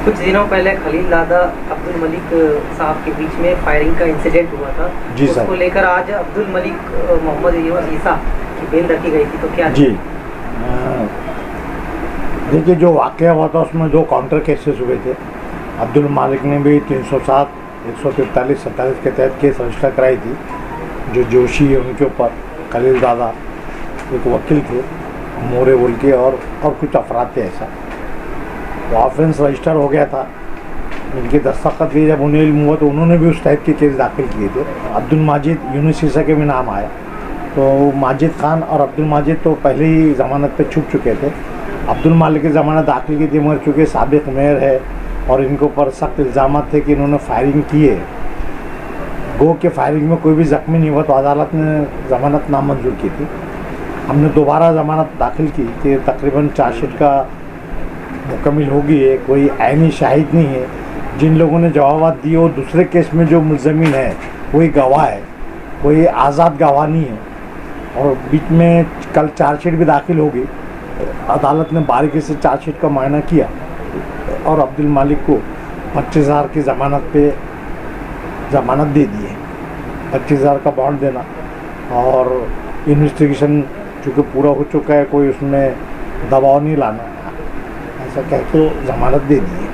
कुछ दिनों पहले खलील दादा अब्दुल मलिक साहब के बीच में फायरिंग का इंसिडेंट हुआ था। जी सर। उसको लेकर आज अब्दुल मलिक मोहम्मद ईसा की बेल रखी गई थी, तो क्या जी देखिए, जो वाक़या हुआ था उसमें 2 काउंटर केसेस हुए थे। अब्दुल मालिक ने भी 307, 143, 47 के तहत केस रजिस्टर कराई थी। जो जोशी है उनके ऊपर, खलील दादा एक वकील थे, मोरे बोल के, और कुछ अफराद थे ऐसा। तो ऑफेंस रजिस्टर हो गया था। इनके दस्तखत भी जब उन्हें इल्म हुआ तो उन्होंने भी उस टाइप के केस दाखिल किए थे। अब्दुल माजिद, यूनुस ईसा के भी नाम आया। तो माजिद खान और अब्दुल माजिद तो पहले ही ज़मानत पे छूट चुके थे। अब्दुल मालिक की ज़मानत दाखिल की थी, मगर चूँकि साबिक मेयर है और इनके ऊपर सख्त इल्ज़ाम थे कि इन्होंने फायरिंग की है, गो के फायरिंग में कोई भी ज़ख्मी नहीं हुआ, तो अदालत ने ज़मानत नामंजूर की थी। हमने दोबारा ज़मानत दाखिल की कि तकरीबन चार्जशीट का मुकम्मल हो गई है, कोई ऐनी शाहिद नहीं है। जिन लोगों ने जवाबात दिए वो दूसरे केस में जो मुल्ज़मिन है वही गवाह है, कोई आज़ाद गवाह नहीं है। और बीच में कल चार्जशीट भी दाखिल होगी। अदालत ने बारीकी से चार्जशीट का मुआयना किया और अब्दुल मालिक को 25,000 की ज़मानत पे ज़मानत दे दी है। 25,000 का बॉन्ड देना, और इन्वेस्टिगेशन चूँकि पूरा हो चुका है, कोई उसमें दबाव नहीं लाना, ऐसा कह के ज़मानत दे दी है।